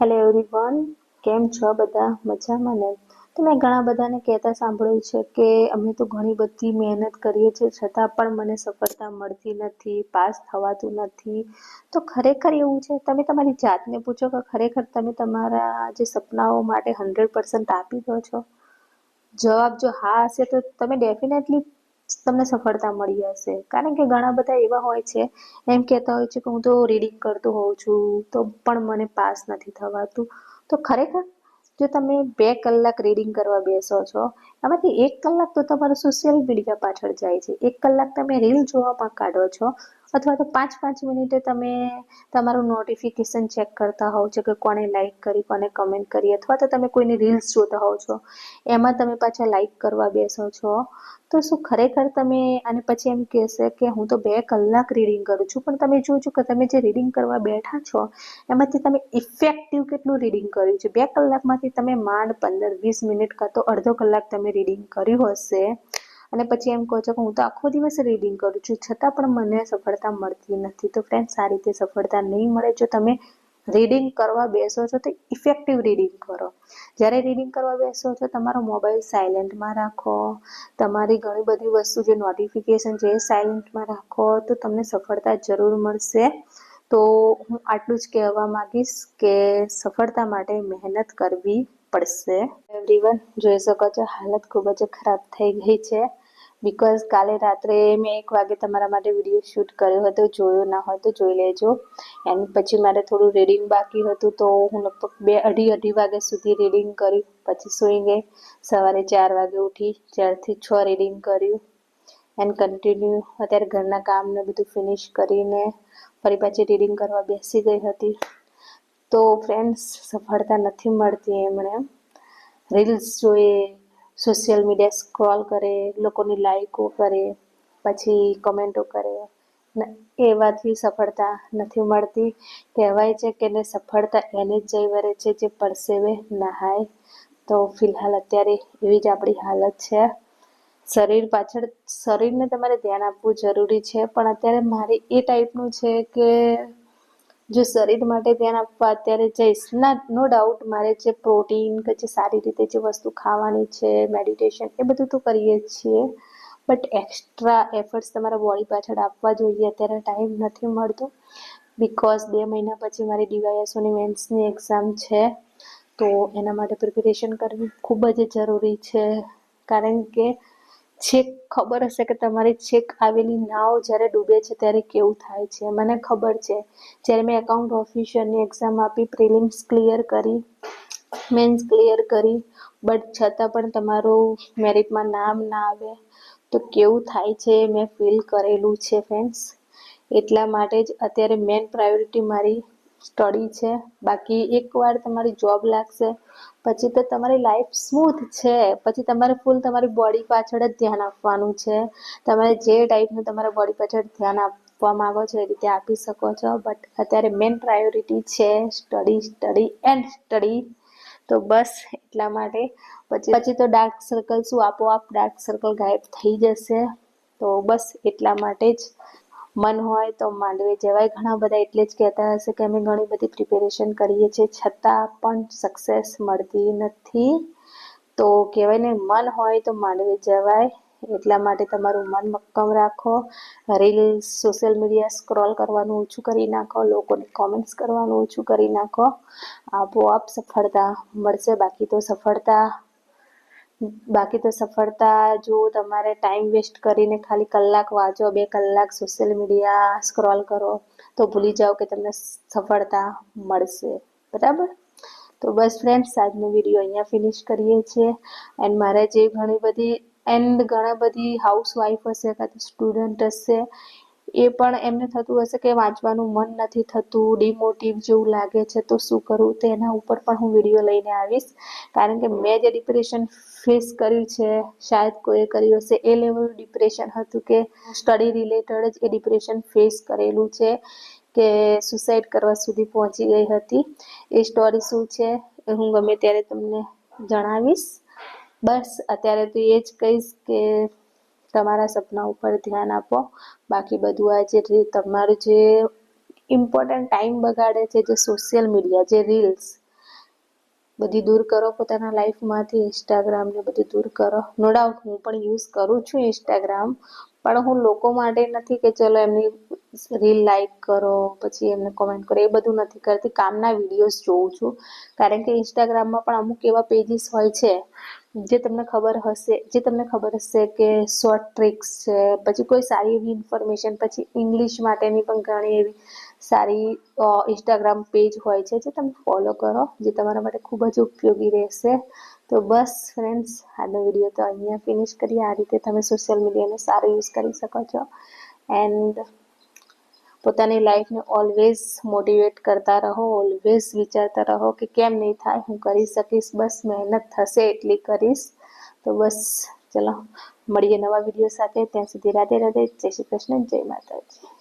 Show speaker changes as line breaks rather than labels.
Hello everyone, કેમ છો બધા? મજામાં ને? તો મેં ઘણા બધાને કહેતા સાંભળ્યું છે કે અમે તો ઘણી બધી મહેનત કરીએ છીએ છતાં પણ મને સફળતા મળતી નથી, પાસ થવાતું નથી. તો ખરેખર એવું છે? તમે તમારી જાતને પૂછો કે ખરેખર તમે તમારા જે સપનાઓ માટે 100% આપી દો છો? જવાબ જો હા હશે તો તમે ડેફિનેટલી તમને સફળતા મળી હશે. કારણ કે ઘણા બધા એવા હોય છે એમ કહેતા હોય છે કે હું તો રીડિંગ કરતો હોઉં છું તો પણ મને પાસ નથી થવાતું. તો ખરેખર જો તમે 2 કલાક રીડિંગ કરવા બેસો છો, એમાંથી 1 કલાક તો તમારું સોશિયલ મીડિયા પાછળ જાય છે, 1 કલાક તમે રીલ જોવામાં કાઢો છો, અથવા તો 5-5 મિનિટે તમે તમારું નોટિફિકેશન ચેક કરતા હોવ છો કે કોને લાઈક કરી, કોને કમેન્ટ કરી, અથવા તો તમે કોઈની રીલ્સ જોતા હોવ છો, એમાં તમે પાછા લાઈક કરવા બેસો છો. તો શું ખરેખર તમે અને પછી એમ કહેશે કે હું તો 2 કલાક રીડિંગ કરું છું, પણ તમે જોજો કે તમે જે રીડિંગ કરવા બેઠા છો એમાંથી તમે ઇફેક્ટિવ કેટલું રીડિંગ કર્યું છે? 2 કલાકમાંથી તમે માંડ 15-20 મિનિટ કાં તો અડધો કલાક તમે રીડિંગ કર્યું હશે, અને પછી એમ કહો છો કે હું તો આખો દિવસ રીડિંગ કરું છું છતાં પણ મને સફળતા મળતી નથી. તો ફ્રેન્ડ્સ, આ રીતે સફળતા નહીં મળે. જો તમે રીડિંગ કરવા બેસો છો તો ઇફેક્ટિવ રીડિંગ કરો. જ્યારે રીડિંગ કરવા બેસો છો તમારો મોબાઈલ સાયલેન્ટમાં રાખો, તમારી ઘણી બધી વસ્તુ જે નોટિફિકેશન છે એ સાયલેન્ટમાં રાખો, તો તમને સફળતા જરૂર મળશે. તો હું આટલું જ કહેવા માંગીશ કે સફળતા માટે મહેનત કરવી પડશે. એવરીવન, જોઈ શકો છો હાલત ખૂબ જ ખરાબ થઈ ગઈ છે. બિકોઝ કાલે રાત્રે મેં 1 વાગે તમારા માટે વિડીયો શૂટ કર્યો હતો, જોયો ના હોય તો જોઈ લેજો. એન્ડ પછી મારે થોડું રીડિંગ બાકી હતું તો હું લગભગ 2 અઢી વાગ્યા સુધી રીડિંગ કર્યું, પછી સૂઈ ગઈ. સવારે 4 વાગે ઉઠી, 4થી 6 રીડિંગ કર્યું એન્ડ કન્ટિન્યુ અત્યારે ઘરના કામને બધું ફિનિશ કરીને ફરી પાછી રીડિંગ કરવા બેસી ગઈ હતી. તો ફ્રેન્ડ્સ, સફળતા નથી મળતી એમણે. રીલ્સ જોઈએ, સોશિયલ મીડિયા સ્ક્રોલ કરે, લોકોની લાઈકો કરે, પછી કમેન્ટો કરે, એવાથી સફળતા નથી મળતી. કહેવાય છે કે ને સફળતા એને જ જઈ વરે છે જે પરસેવે નહાય. તો ફિલહાલ અત્યારે એવી જ આપણી હાલત છે. શરીરને તમારે ધ્યાન આપવું જરૂરી છે, પણ અત્યારે મારે એ ટાઈપનું છે કે જો શરીર માટે ધ્યાન આપવા અત્યારે જઈશ ના, નો ડાઉટ મારે જે પ્રોટીન કે જે સારી રીતે જે વસ્તુ ખાવાની છે, મેડિટેશન, એ બધું તો કરીએ જ છીએ, બટ એક્સ્ટ્રા એફર્ટ્સ તમારા બોડી પાછળ આપવા જોઈએ. અત્યારે ટાઈમ નથી મળતો બિકોઝ 2 મહિના પછી મારી DYSOની મેન્સની એક્ઝામ છે. તો એના માટે પ્રિપેરેશન કરવી ખૂબ જ જરૂરી છે. કારણ કે છેક ખબર હશે કે તમારી છેક આવેલી નાવ જ્યારે ડૂબે છે ત્યારે કેવું થાય છે. મને ખબર છે, જ્યારે મેં એકાઉન્ટ ઓફિસરની એક્ઝામ આપી, પ્રિલિમ્સ ક્લિયર કરી, મેન્સ ક્લિયર કરી, બટ છતાં પણ તમારું મેરિટમાં નામ ના આવે તો કેવું થાય છે મેં ફીલ કરેલું છે ફ્રેન્ડ્સ. એટલા માટે જ અત્યારે મેન પ્રાયોરિટી મારી સ્ટડી છે. બાકી એકવાર તમારી જોબ લાગશે પછી તો તમારી લાઈફ સ્મૂથ છે. પછી તમારે ફૂલ તમારી બોડી પાછળ જ ધ્યાન આપવાનું છે. તમારે જે ટાઈપનું તમારા બોડી પાછળ ધ્યાન આપવા માંગો છો એ રીતે આપી શકો છો, બટ અત્યારે મેન પ્રાયોરિટી છે સ્ટડી, સ્ટડી એન્ડ સ્ટડી. તો બસ એટલા માટે પછી તો ડાર્ક સર્કલ શું, આપોઆપ ડાર્ક સર્કલ ગાયબ થઈ જશે. તો બસ એટલા માટે જ મન હોય તો માંડવે જવાય. ઘણા બધા એટલે જ કહેતા હશે કે અમે ઘણી બધી પ્રિપેરેશન કરીએ છીએ છતાં પણ સક્સેસ મળતી નથી. તો કહેવાય ને, મન હોય તો માંડવે જવાય. એટલા માટે તમારું મન મક્કમ રાખો. રીલ્સ, સોશિયલ મીડિયા સ્ક્રોલ કરવાનું ઓછું કરી નાખો, લોકોને કોમેન્ટ્સ કરવાનું ઓછું કરી નાખો, આપોઆપ સફળતા મળશે. બાકી તો સફળતા જો તમારે ટાઈમ વેસ્ટ કરીને ખાલી કલાક વાંચો, 2 કલાક સોશિયલ મીડિયા સ્ક્રોલ કરો તો ભૂલી જાઓ કે તમને સફળતા મળશે. બરાબર? તો બસ ફ્રેન્ડ્સ, આજનો વિડીયો અહીંયા ફિનિશ કરીએ છીએ. એન્ડ મારે જે ઘણા બધી હાઉસવાઈફ હશે કાં તો સ્ટુડન્ટ હશે, એ પણ એમને થતું હશે કે વાંચવાનું મન નથી થતું, ડિમોટિવ જેવું લાગે છે, તો શું કરવું? તો એના ઉપર પણ હું વિડીયો લઈને આવીશ. કારણ કે મેં જે ડિપ્રેશન ફેસ કર્યું છે, શાયદ કોઈએ કર્યું હશે. એ લેવલ ડિપ્રેશન હતું કે સ્ટડી રિલેટેડ જ એ ડિપ્રેશન ફેસ કરેલું છે કે સુસાઇડ કરવા સુધી પહોંચી ગઈ હતી. એ સ્ટોરી શું છે એ હું ગમે ત્યારે તમને જણાવીશ. બસ અત્યારે તો એ જ કહીશ કે તમારા સપના ઉપર ધ્યાન આપો. બાકી બધું આ તમારું જે ઇમ્પોર્ટન્ટ ટાઈમ બગાડે છે, જે સોશિયલ મીડિયા, જે રીલ્સ, બધી દૂર કરો પોતાના લાઈફમાંથી, ઇન્સ્ટાગ્રામ ને બધું દૂર કરો. નો ડાઉટ હું પણ યુઝ કરું છું ઇન્સ્ટાગ્રામ, પણ હું લોકો માટે નથી કે ચલો એમની રીલ લાઈક કરો પછી એમને કોમેન્ટ કરો, એ બધું નથી કરતી. કામના વિડીયોઝ જોઉં છું, કારણ કે ઇન્સ્ટાગ્રામમાં પણ અમુક એવા પેજીસ હોય છે જે તમને ખબર હશે કે શોર્ટ ટ્રિક્સ છે, પછી કોઈ સારી એવી ઇન્ફોર્મેશન, પછી ઇંગ્લિશ માટેની પણ ઘણી એવી સારી ઇન્સ્ટાગ્રામ પેજ હોય છે જે તમે ફોલો કરો, જે તમારા માટે ખૂબ જ ઉપયોગી રહેશે. તો બસ ફ્રેન્ડ્સ, આજનો વિડીયો તો અહીંયા ફિનિશ કરીએ. આ રીતે તમે સોશિયલ મીડિયાનો સારો યુઝ કરી શકો છો. એન્ડ પોતાની લાઈફને ઓલવેઝ મોટિવેટ કરતા રહો, ઓલવેઝ વિચારતા રહો કે કેમ નહીં થાય, હું કરી શકીશ, બસ મહેનત થશે એટલી કરીશ. તો બસ ચલો મળીએ નવા વિડીયો સાથે, ત્યાં સુધી રાધે રાધે, જય શ્રી કૃષ્ણ, જય માતાજી.